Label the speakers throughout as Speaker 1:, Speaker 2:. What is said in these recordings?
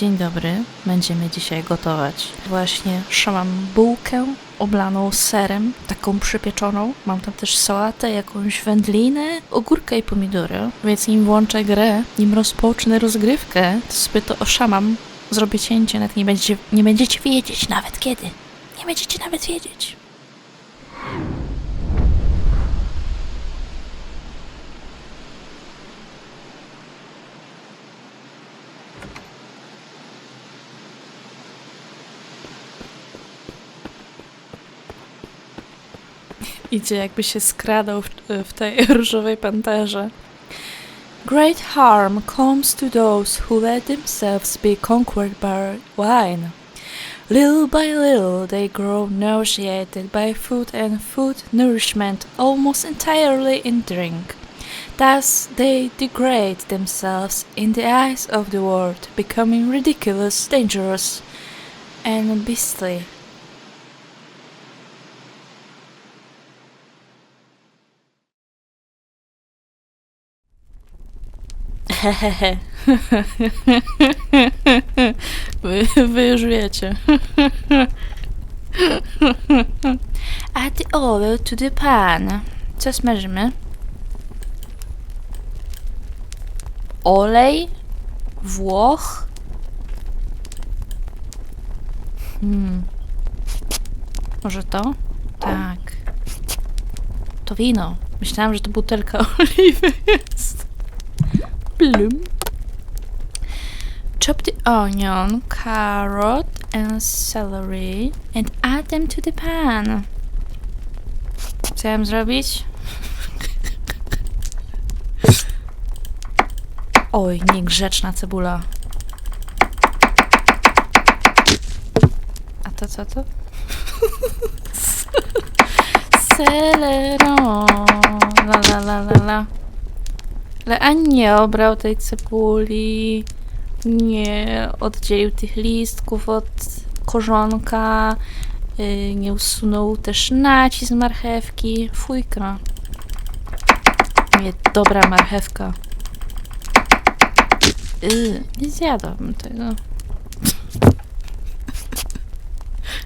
Speaker 1: Dzień dobry, będziemy dzisiaj gotować właśnie szamam bułkę oblaną serem, taką przypieczoną. Mam tam też sałatę, jakąś wędlinę, ogórka i pomidory, więc nim włączę grę, nim rozpocznę rozgrywkę, to sobie to oszamam, zrobię cięcie, nawet nie będziecie wiedzieć nawet kiedy. Nie będziecie nawet wiedzieć. Idzie jakby się skradał w tej różowej panterze. Great harm comes to those who let themselves be conquered by wine. Little by little they grow nauseated by food and food nourishment almost entirely in drink. Thus they degrade themselves in the eyes of the world, becoming ridiculous, dangerous, and beastly. Hehehe. Wy już wiecie. Add the oil to the pan. Co smażymy? Olej? Włoch? Może to? Tak. To wino. Myślałam, że to butelka oliwy jest. Plum. Chop the onion, carrot and celery and add them to the pan. Co mam zrobić? Oj, niegrzeczna cebula. A to co to? Celeron. La. Ale ani nie obrał tej cebuli, nie oddzielił tych listków od korzonka, nie usunął też naci z marchewki. Fujka. Nie, dobra marchewka. Nie zjadłabym tego.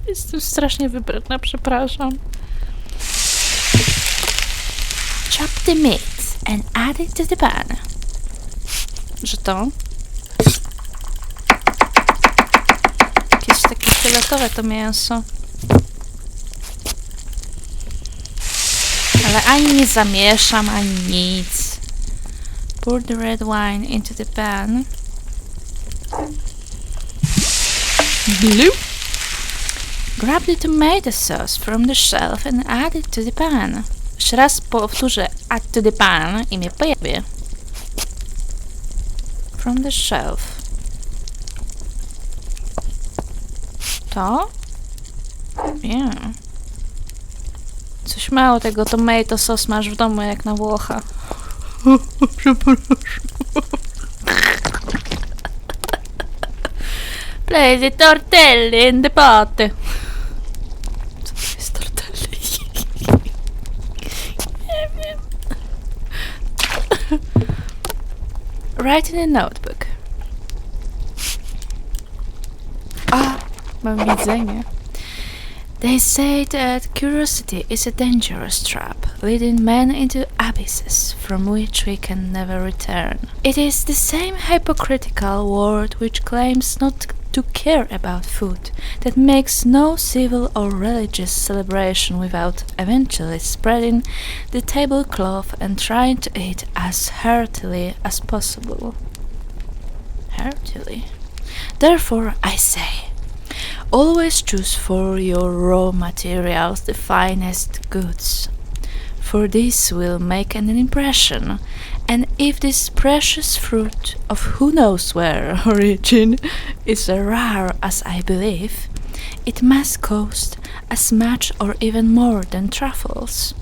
Speaker 1: Jestem strasznie wybredna, przepraszam. Chop the meat and add it to the pan. Że to? Jakieś takie fioletowe to mięso. Ale ani nie zamieszam, ani nic. Pour the red wine into the pan. Blue. Grab the tomato sauce from the shelf and add it to the pan. Jeszcze raz powtórzę add to the pan i mnie pojawię. From the shelf. To? Nie. Coś mało tego tomato sauce masz w domu jak na Włocha. Przepraszam. Place the tortelli in the pot. Co to jest tortelli? Nie wiem. Write in a notebook. Mam widzenie. They say that curiosity is a dangerous trap, leading men into abysses from which we can never return. It is the same hypocritical world which claims not to care about food, that makes no civil or religious celebration without eventually spreading the tablecloth and trying to eat as heartily as possible. Heartily. Therefore, I say, always choose for your raw materials the finest goods, for this will make an impression, and if this precious fruit of who knows where origin is as rare as I believe, it must cost as much or even more than truffles.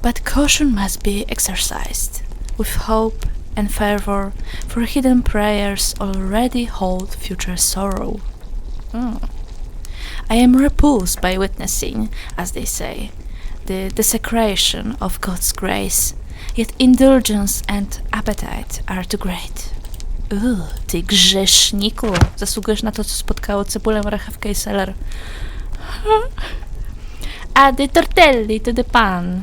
Speaker 1: But caution must be exercised, with hope and fervor, for hidden prayers already hold future sorrow. I am repulsed by witnessing, as they say, the desecration of God's grace, yet indulgence and appetite are too great. Ty grzeszniku. Zasługujesz na to, co spotkało cebulę, marchewkę i seler. Add the tortelli to the pan.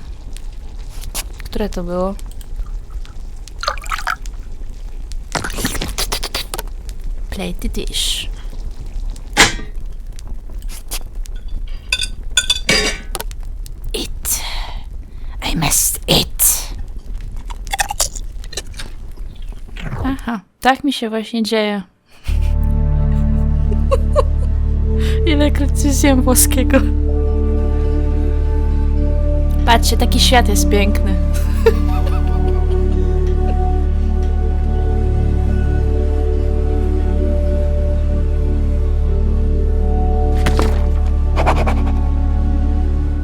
Speaker 1: Które to było? Plate the dish. Eat. I must eat. Aha, tak mi się właśnie dzieje. Ilekroć coś zjem włoskiego. Patrzcie, taki świat jest piękny.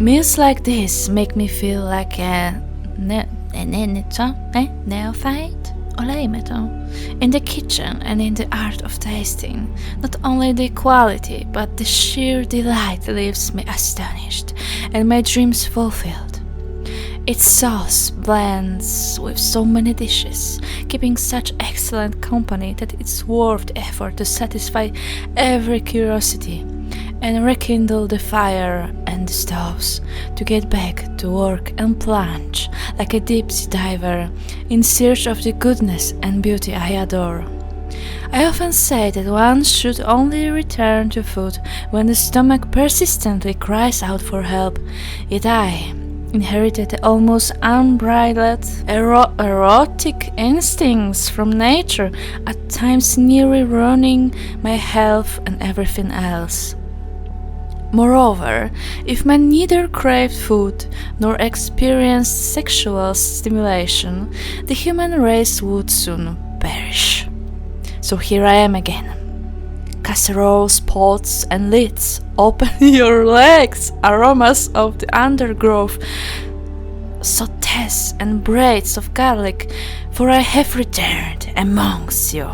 Speaker 1: Meals like this make me feel like a neophyte? Olejmy to. In the kitchen and in the art of tasting. Not only the quality, but the sheer delight leaves me astonished and my dreams fulfilled. Its sauce blends with so many dishes, keeping such excellent company that it's worth the effort to satisfy every curiosity and rekindle the fire and the stoves to get back to work and plunge like a deep sea diver in search of the goodness and beauty I adore. I often say that one should only return to food when the stomach persistently cries out for help, yet I inherited almost unbridled erotic instincts from nature, at times nearly ruining my health and everything else. Moreover, if man neither craved food nor experienced sexual stimulation, the human race would soon perish. So here I am again. Casseroles, pots, and lids, open your legs! Aromas of the undergrowth, sautés and braids of garlic, for I have returned amongst you.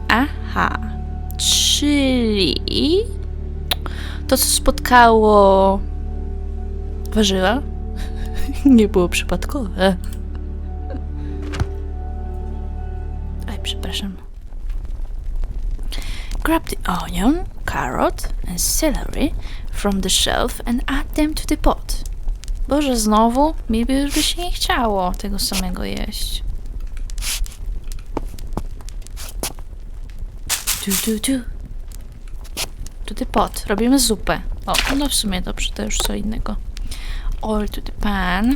Speaker 1: Aha, czyli to, co spotkało warzywa, nie było przypadkowe. Oj, przepraszam. Grab the onion, carrot and celery from the shelf and add them to the pot. Boże, znowu? Mi by już by się nie chciało tego samego jeść. To the pot. Robimy zupę. O, no w sumie dobrze, to już co innego. Oil to the pan.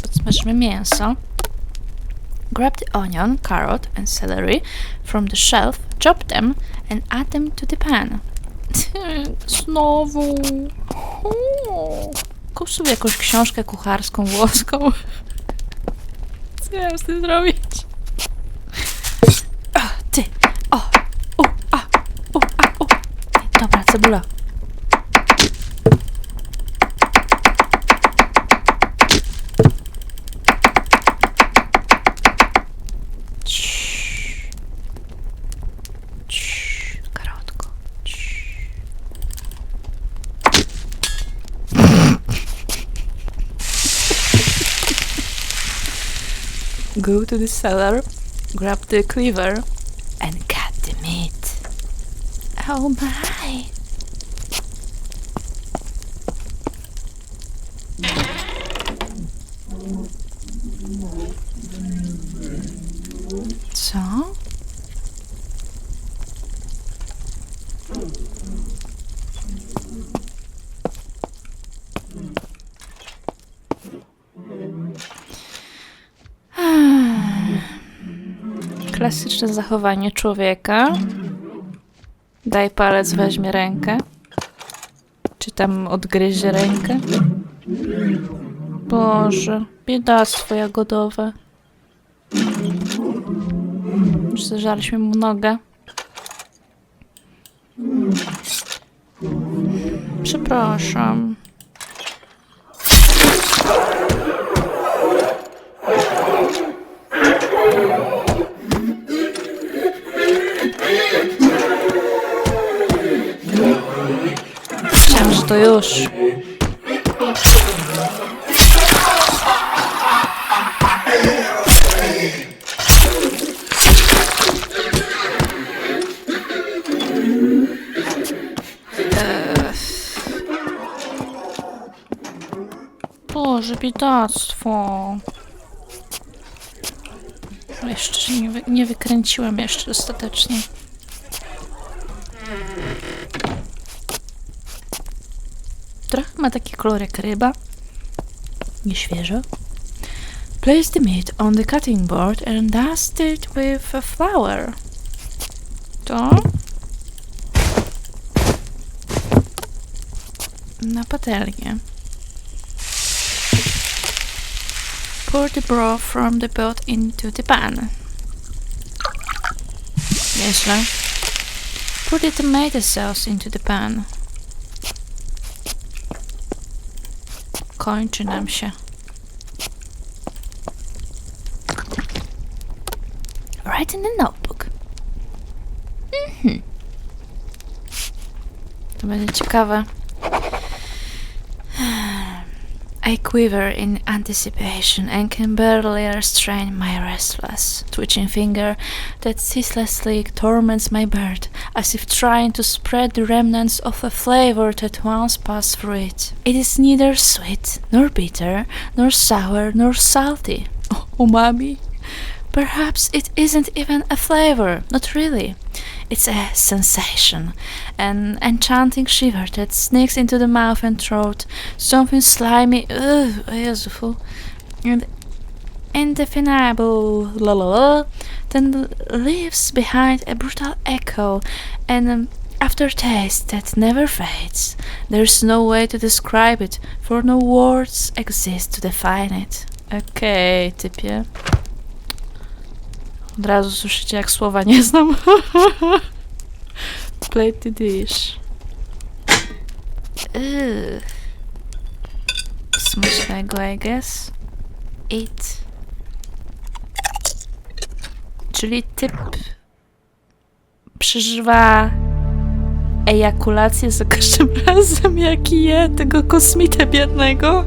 Speaker 1: Podsmażymy mięso. Grab the onion, carrot and celery from the shelf, chop them and add them to the pan. Znowu. Kup sobie jakąś książkę kucharską włoską. Co ja mam z tym zrobić? O, ty. O. Dobra, cebula. Karotko. Go to the cellar, grab the cleaver, and cut the meat. Oh my! Co? Klasyczne zachowanie człowieka. Daj palec, weźmie rękę. Czy tam odgryzie rękę? Boże, biedactwo jagodowe. Już zeżarliśmy mu nogę. Przepraszam. Myślałam, że to już. Boże, biedactwo. Jeszcze się nie wykręciłam jeszcze dostatecznie. Trochę ma taki kolor jak ryba. Nieświeżo. Place the meat on the cutting board and dust it with a flour. To? Na patelnię. Pour the broth from the pot into the pan. Nieźle. Pour the tomato sauce into the pan. Kończy nam się. Write in the notebook. To będzie ciekawe. I quiver in anticipation and can barely restrain my restless, twitching finger that ceaselessly torments my bird, as if trying to spread the remnants of a flavor that once passed through it. It is neither sweet, nor bitter, nor sour, nor salty. Oh, umami? Perhaps it isn't even a flavor, not really. It's a sensation, an enchanting shiver that sneaks into the mouth and throat, something slimy, useful, and indefinable, then leaves behind a brutal echo, and aftertaste that never fades. There's no way to describe it, for no words exist to define it. Okej, typie. Od razu słyszycie, jak słowa nie znam. Play the dish. Smacznego, I guess. Eat. Czyli typ przeżywa ejakulację za każdym razem, jak je tego kosmitę biednego.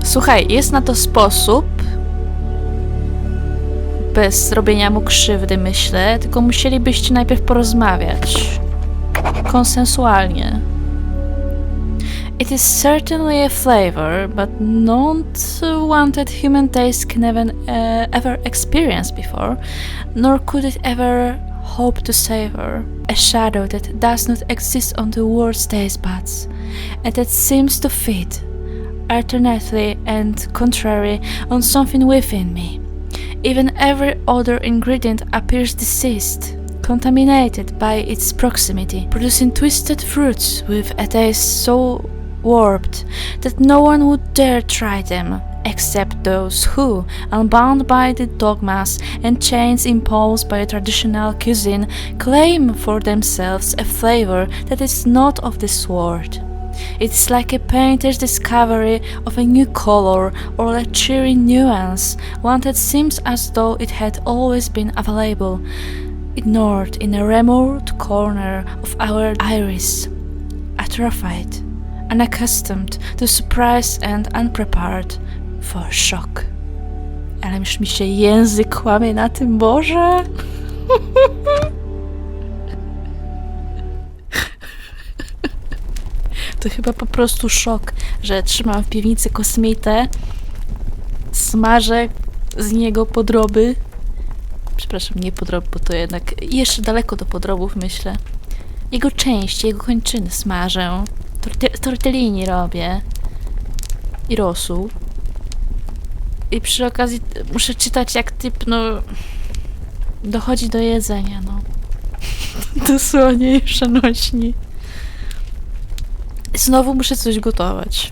Speaker 1: Słuchaj, jest na to sposób, bez zrobienia mu krzywdy, myślę, tylko musielibyście najpierw porozmawiać. Konsensualnie. It is certainly a flavor, but not one that human taste can ever experience before, nor could it ever hope to savor. A shadow that does not exist on the world's taste buds, and that seems to feed, alternately and contrary, on something within me. Even every other ingredient appears diseased, contaminated by its proximity, producing twisted fruits with a taste so warped that no one would dare try them, except those who, unbound by the dogmas and chains imposed by traditional cuisine, claim for themselves a flavor that is not of this world. It is like a painter's discovery of a new color or a cheery nuance, one that seems as though it had always been available, ignored in a remote corner of our iris, atrophied, unaccustomed to surprise and unprepared for shock. Ale już mi się język łamie na tym, Boże! To chyba po prostu szok, że trzymam w piwnicy kosmitę, smażę z niego podroby. Przepraszam, nie podroby, bo to jednak jeszcze daleko do podrobów, myślę. Jego części, jego kończyny smażę. Tortellini robię. I rosół. I przy okazji muszę czytać, jak typ, no... dochodzi do jedzenia, no. Dosłownie i przenośni. Znowu muszę coś gotować.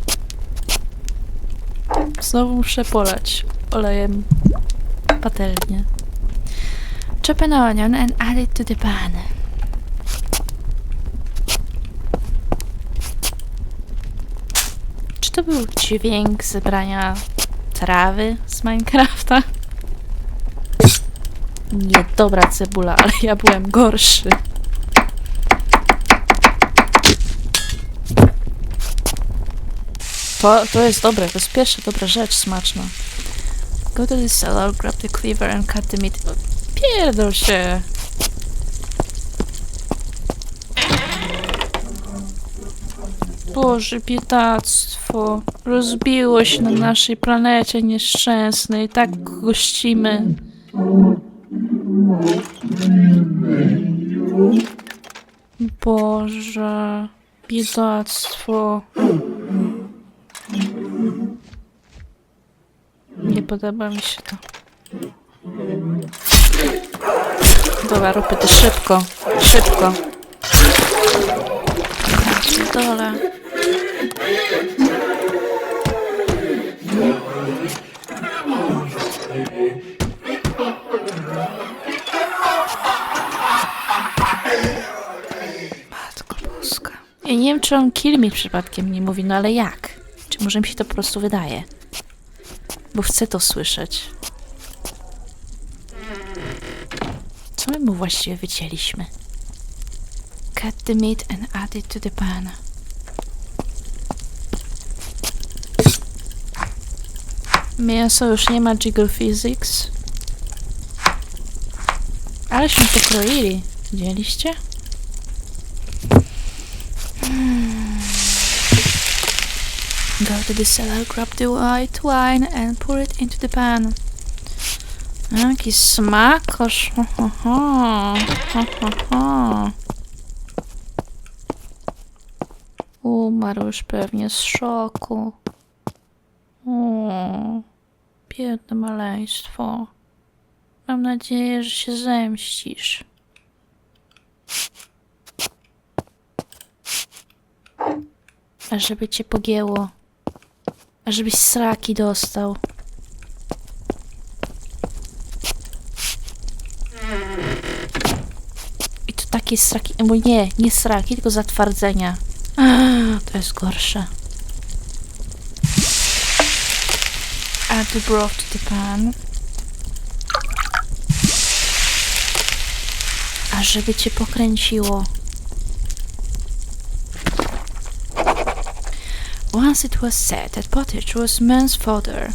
Speaker 1: Znowu muszę polać olejem patelnię. Chop an onion and add it to the pan. Czy to był dźwięk zebrania trawy z Minecrafta? Nie, dobra cebula, ale ja byłem gorszy. To jest dobre, to jest pierwsza dobra rzecz smaczna. Go to the cellar, grab the cleaver and cut the meat. Pierdol się! Boże, biedactwo. Rozbiło się na naszej planecie nieszczęsnej. Tak gościmy. Boże, biedactwo. Nie podoba mi się to. Dobra, róbmy to szybko. Szybko. Dole. Matko Boska. Ja nie wiem, czy on kill me przypadkiem nie mówi, no ale jak? Czy może mi się to po prostu wydaje? Bo chcę to słyszeć. Co my mu właściwie wycięliśmy? Cut the meat and add it to the pan. Mięso już nie ma jiggle physics. Aleśmy pokroili. Widzieliście? Go to the cellar, grab the white wine and pour it into the pan. Jaki smakosz. Ho, ho, ho. Ho, ho, ho. Umarł już pewnie z szoku. O, biedne maleństwo. Mam nadzieję, że się zemścisz. A żeby cię pogięło. A żebyś sraki dostał. I to takie sraki... Bo nie sraki, tylko zatwardzenia. To jest gorsze. Add the broth to the pan. A żeby cię pokręciło. Once it was said that pottage was man's fodder,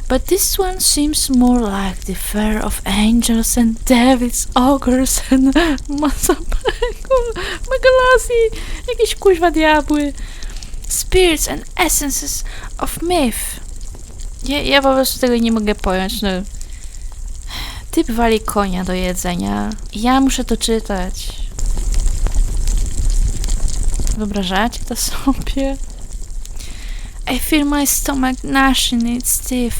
Speaker 1: but this one seems more like the fare of angels and devils, ogres and megalasi, jakieś kuźwa diabły, spirits and essences of myth. Ja po prostu tego nie mogę pojąć, no. Typ wali konia do jedzenia. Ja muszę to czytać. Wyobrażacie to sobie? I feel my stomach gnashing its teeth,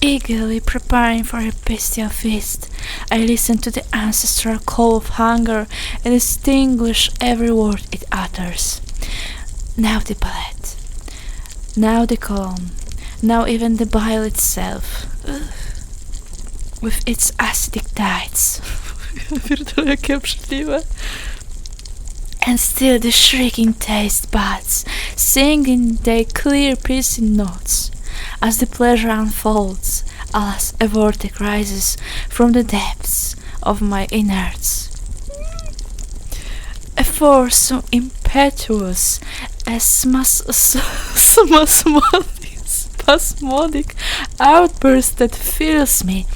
Speaker 1: eagerly preparing for a bestial feast. I listen to the ancestral call of hunger and distinguish every word it utters. Now the palate, now the calm, now even the bile itself, with its acidic tides. Pierdolę, jakie obrzydliwe. And still the shrieking taste buds, singing their clear piercing notes. As the pleasure unfolds, alas, a vortex rises from the depths of my innards. A force so impetuous as spasmodic outburst that fills me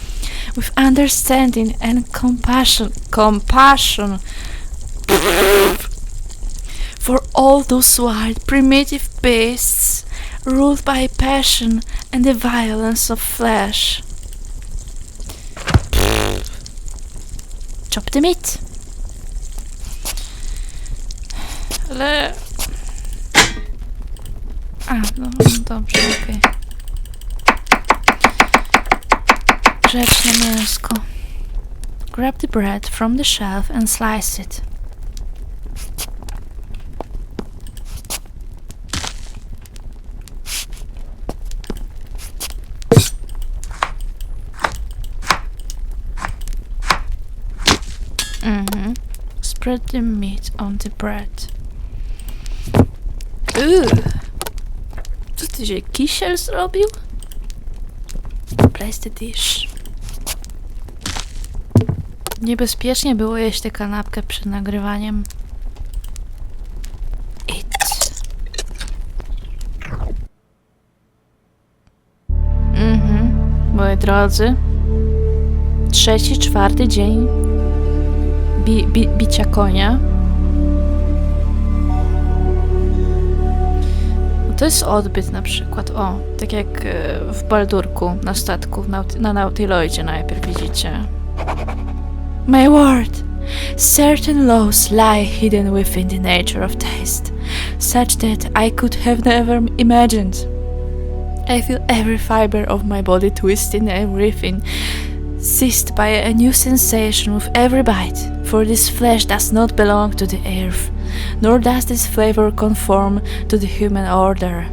Speaker 1: with understanding and compassion for all those wild primitive beasts ruled by passion and the violence of flesh. Chop the meat. Ale... no dobrze, okej. Grzeczne mięsko. Grab the bread from the shelf and slice it. Spread the meat on the bread. Co ty się kisiel zrobił? Place the dish. Niebezpiecznie było jeść tę kanapkę przed nagrywaniem. Moi drodzy. 3., 4. dzień bicia konia. To jest odbyt na przykład. O, tak jak w Baldurku na statku, na Nautiloidzie najpierw widzicie. My word! Certain laws lie hidden within the nature of taste, such that I could have never imagined. I feel every fiber of my body twisting and writhing, seized by a new sensation with every bite, for this flesh does not belong to the earth, nor does this flavor conform to the human order.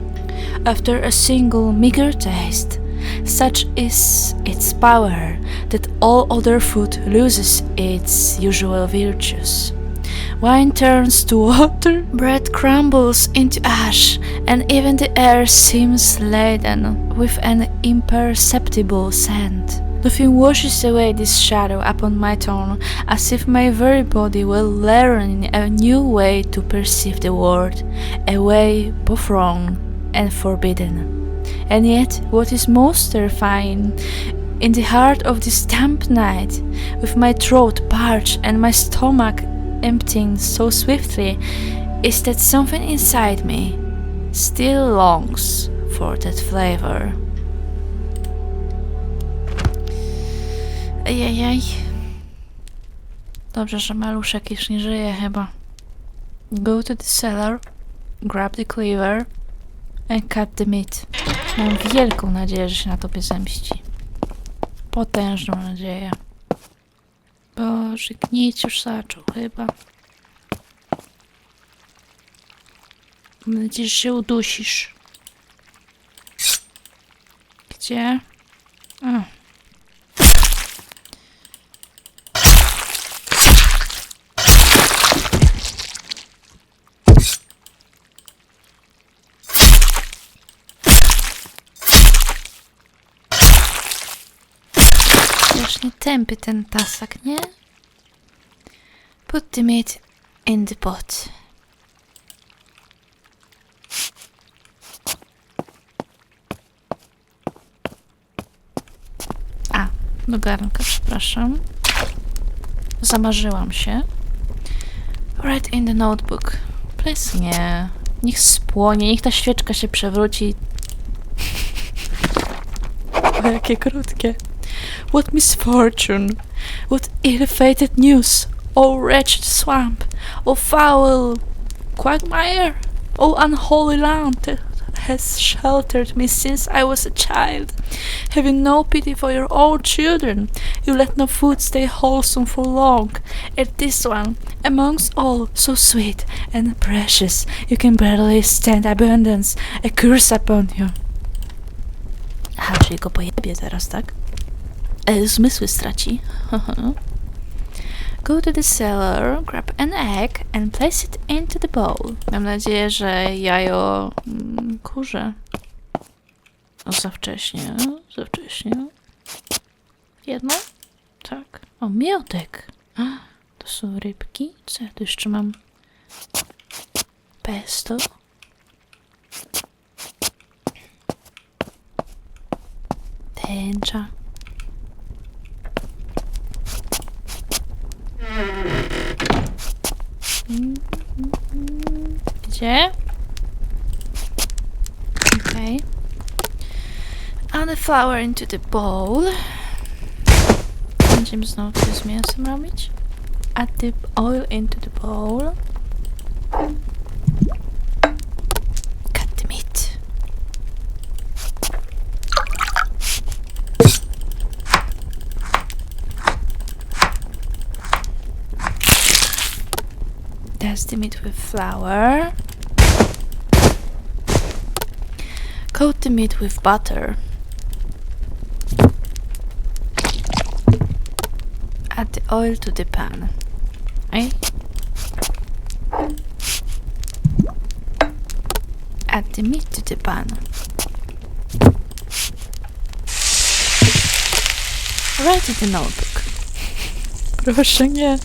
Speaker 1: After a single meager taste, such is its power that all other food loses its usual virtues. Wine turns to water, bread crumbles into ash, and even the air seems laden with an imperceptible scent. Nothing washes away this shadow upon my tongue, as if my very body were learning a new way to perceive the world, a way both wrong and forbidden. And yet, what is most terrifying, in the heart of this damp night, with my throat parched and my stomach emptying so swiftly, is that something inside me still longs for that flavor. Ejejej. Dobrze, że maluszek już nie żyje chyba. Go to the cellar, grab the cleaver and cut the meat. Mam wielką nadzieję, że się na tobie zemści. Potężną nadzieję. Boże, gnić już zaczął chyba. Mam nadzieję, że się udusisz. Gdzie? A. Strasznie tępy ten tasak, nie? Put the meat in the pot. A, do garnka, przepraszam. Zamarzyłam się. Write in the notebook. Please nie. Niech spłonie, niech ta świeczka się przewróci. O, jakie krótkie. What misfortune! What ill-fated news! O wretched swamp! O foul quagmire! O unholy land that has sheltered me since I was a child! Have you no pity for your own children? You let no food stay wholesome for long. And this one, amongst all, so sweet and precious, you can barely stand abundance, a curse upon you. Aha, czyli go pojebie zaraz, tak? Zmysły straci. Go to the cellar, grab an egg and place it into the bowl. Mam nadzieję, że jajo kurze. O, za wcześnie, za wcześnie. Jedno? Tak. O, miodek. A, to są rybki. Co ja tu jeszcze mam? Pesto. Tęcza. Gdzie? Okay. Add the flour into the bowl. Będziemy znowu coś z mięsem robić. Add the oil into the bowl. Cut the meat. Dust the meat with flour. Coat the meat with butter. Add the oil to the pan. Okay? Add the meat to the pan. Write in the notebook. Proszę nie.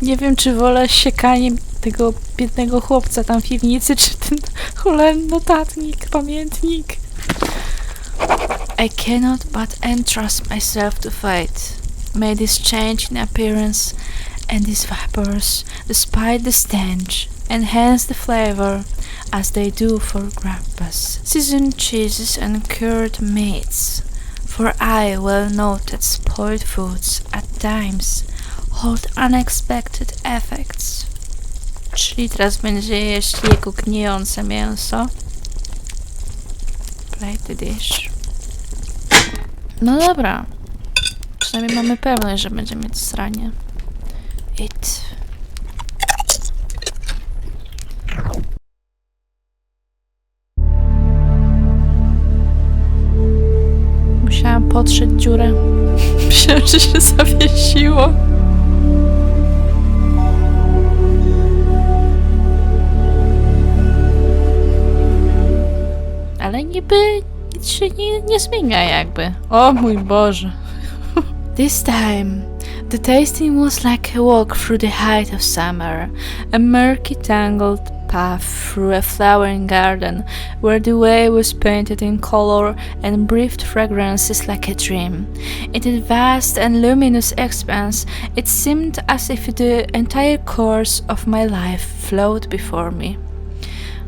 Speaker 1: Nie wiem, czy wolę siekanie tego biednego chłopca tam w piwnicy, czy ten cholerny notatnik, pamiętnik. I cannot but entrust myself to fate. May this change in appearance and these vapors, despite the stench enhance the flavor as they do for grappas. Seasoned cheeses and cured meats. For I well know that spoiled foods at times hold unexpected effects. Czyli teraz będzie jeść jego gnijące mięso. Plate the dish. No dobra. Przynajmniej mamy pewność, że będzie mieć sranie. Eat. Musiałam potrzeć dziurę. Myślałam, że się zawiesiło. Ale niby nic się nie zmienia jakby. O mój Boże. This time, the tasting was like a walk through the height of summer, a murky tangled path through a flowering garden, where the way was painted in color and breathed fragrances like a dream. In that vast and luminous expanse, it seemed as if the entire course of my life flowed before me.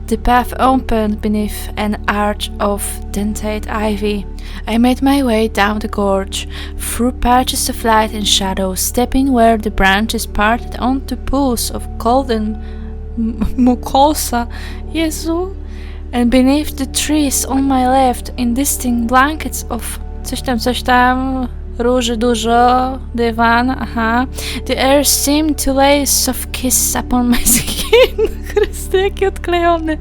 Speaker 1: The path opened beneath an arch of dentate ivy. I made my way down the gorge, through patches of light and shadow, stepping where the branches parted onto pools of golden mucosa, Jezu, and beneath the trees on my left, indistinct blankets of coś tam, róży dużo, dywan, aha. The air seemed to lay soft kisses upon my skin. Chryste, jaki odklejony.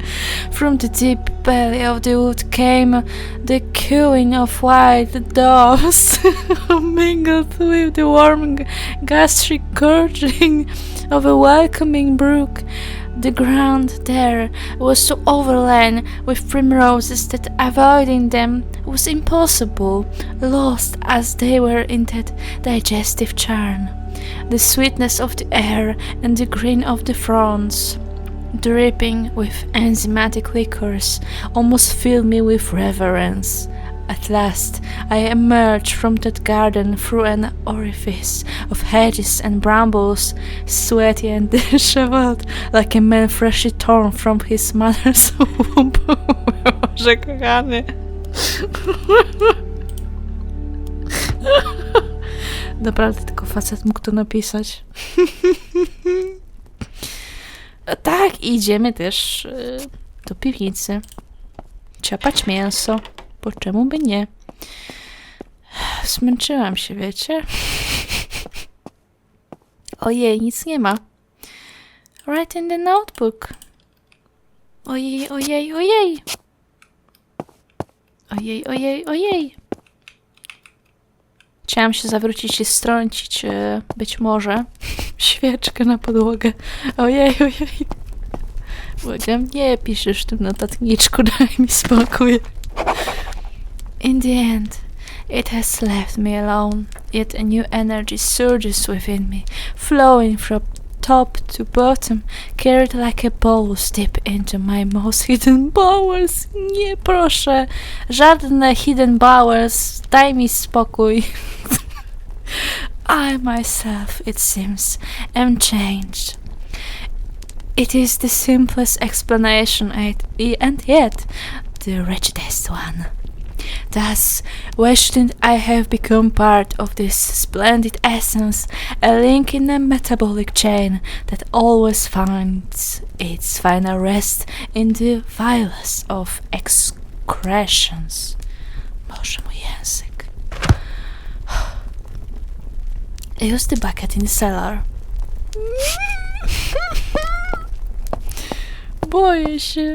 Speaker 1: From the deep belly of the wood came the cooing of white doves, mingled with the warm gastric gurgling of a welcoming brook. The ground there was so overlain with primroses that avoiding them was impossible, lost as they were in that digestive charm. The sweetness of the air and the green of the fronds, dripping with enzymatic liquors, almost filled me with reverence. At last, I emerged from that garden through an orifice of hedges and brambles, sweaty and disheveled, like a man freshly torn from his mother's womb. Boże kochany. Naprawdę tylko facet mógł to napisać. Tak, idziemy też do piwnicy. Ciapać mięso. Bo czemu by nie? Zmęczyłam się, wiecie? Ojej, nic nie ma. Write in the notebook. Ojej, ojej, ojej. Ojej, ojej, ojej. Chciałam się zawrócić i strącić, być może, świeczkę na podłogę. Ojej, ojej. Błagam, nie piszesz w tym notatniczku, daj mi spokój. In the end, it has left me alone, yet a new energy surges within me, flowing from top to bottom, carried like a bolus deep into my most hidden bowels. Nie, proszę, żadne hidden bowels, daj mi spokój. I myself, it seems, am changed. It is the simplest explanation and yet the wretchedest one. Thus, why shouldn't I have become part of this splendid essence, a link in a metabolic chain that always finds its final rest in the vilest of excretions? Boże, mój język. Use the bucket in the cellar. Boję się.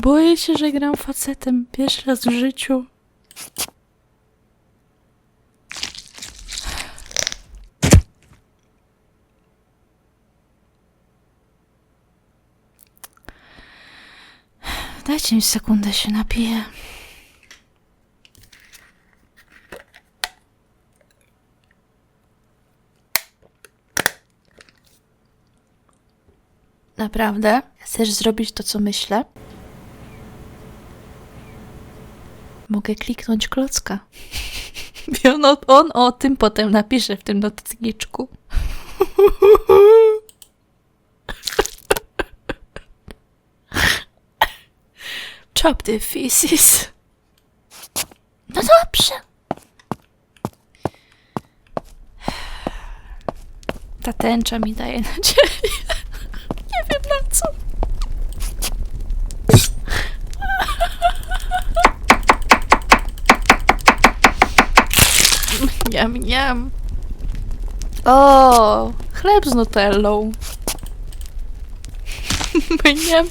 Speaker 1: Boję się, że gram facetem pierwszy raz w życiu. Dajcie mi sekundę, się napiję. Naprawdę? Chcesz zrobić to, co myślę? Mogę kliknąć klocka. I on o tym potem napisze w tym notatniczku. chop the feces. No dobrze. Ta tęcza mi daje nadzieję. Nie wiem na co. Miam, miam. O, chleb z nutellą. Miam, miam.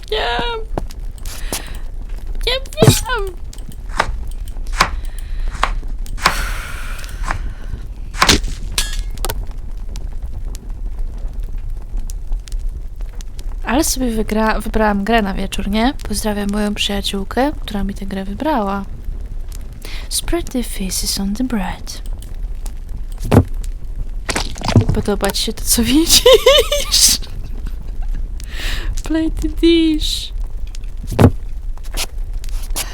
Speaker 1: Miam, miam. Ale sobie wybrałam grę na wieczór, nie? Pozdrawiam moją przyjaciółkę, która mi tę grę wybrała. Spread the faces on the bread. Podoba ci się to, co widzisz? Play the dish.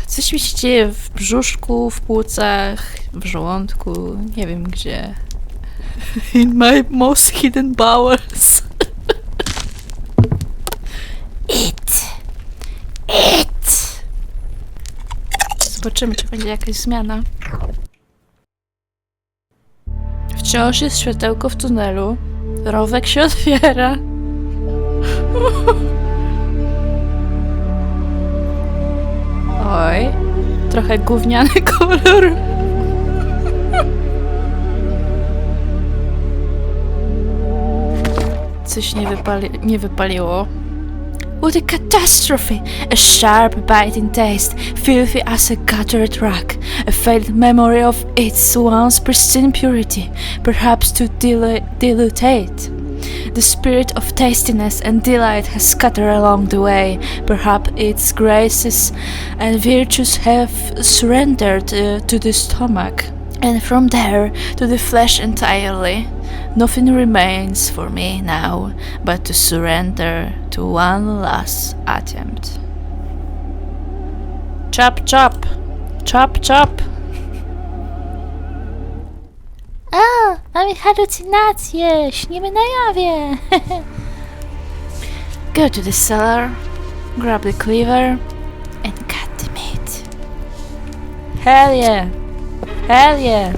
Speaker 1: Coś mi się dzieje w brzuszku, w płucach, w żołądku, nie wiem gdzie. In my most hidden bowels. It! Zobaczymy, czy będzie jakaś zmiana. Wciąż jest światełko w tunelu. Rowek się otwiera. Oj, trochę gówniany kolor. Coś nie wypaliło. What a catastrophe! A sharp, biting taste, filthy as a guttered rag, a failed memory of its once pristine purity, perhaps to dilute. The spirit of tastiness and delight has scattered along the way. Perhaps its graces and virtues have surrendered to the stomach, and from there to the flesh entirely. Nothing remains for me now but to surrender to one last attempt. Chop, chop! Chop, chop! A, mamy halucynacje! Śnimy na jawie! Go to the cellar, grab the cleaver and cut the meat. Hell yeah! Hell yeah!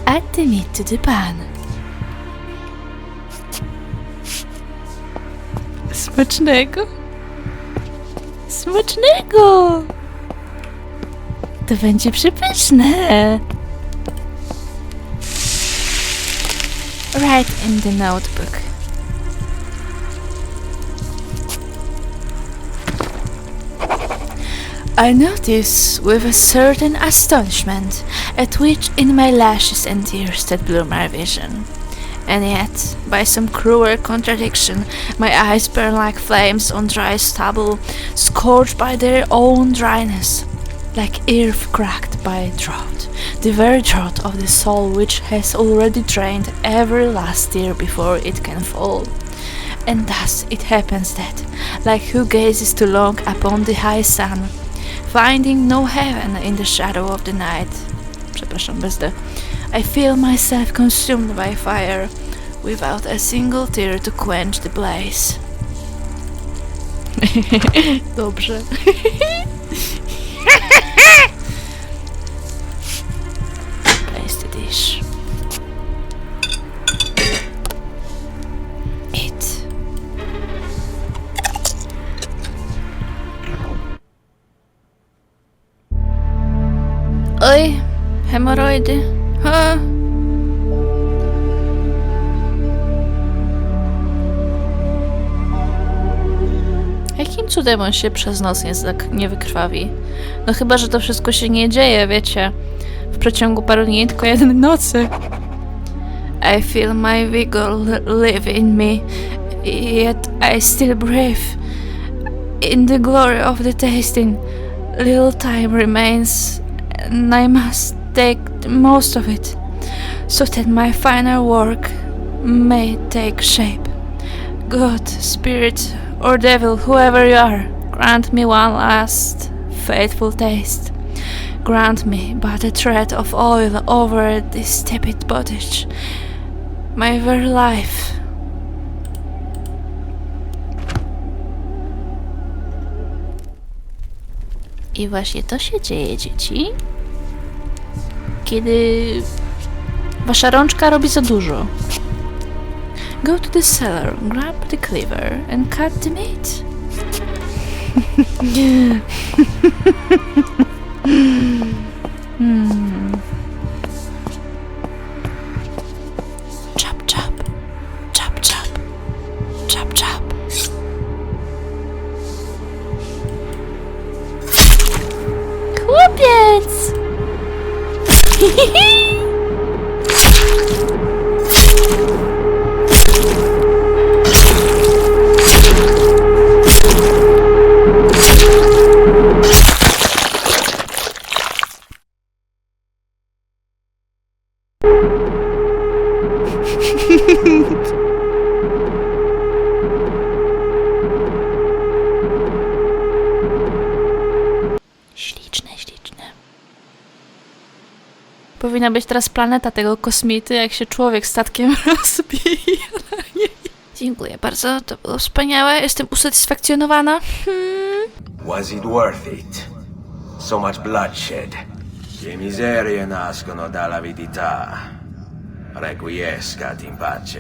Speaker 1: Add the meat to the pan. Smacznego? Smacznego! To będzie przepyszne. Write in the notebook. I notice with a certain astonishment a twitch in my lashes and tears that blur my vision. And yet, by some cruel contradiction, my eyes burn like flames on dry stubble, scorched by their own dryness, like earth cracked by drought, the very drought of the soul which has already drained every last tear before it can fall. And thus it happens that, like who gazes too long upon the high sun, finding no heaven in the shadow of the night, I feel myself consumed by fire, without a single tear to quench the blaze. Dobrze. Place the dish. Eat. Oj, hemoroidy. Ha. Jakim cudem on się przez noc nie wykrwawi? No chyba, że to wszystko się nie dzieje, wiecie, w przeciągu paru dni, tylko jednej nocy. I feel my vigor live in me, yet I still breathe. In the glory of the tasting, little time remains, and I must take most of it, so that my final work may take shape. God, spirit, or devil, whoever you are, grant me one last faithful taste. Grant me but a thread of oil over this tepid bondage, my very life. I właśnie to się dzieje, dzieci, kiedy wasza rączka robi za dużo. Go to the cellar, grab the cleaver and cut the meat. Chop, chop, chop, chop, chop, chop. Chłopiec! Śliczne, śliczne. Powinna być teraz planeta tego kosmity, jak się człowiek statkiem rozbija. Dziękuję bardzo, to było wspaniałe. Jestem usatysfakcjonowana.
Speaker 2: Was it worth it? So much bloodshed. Che miserie nascono dall'avidità. Requiescat in pace.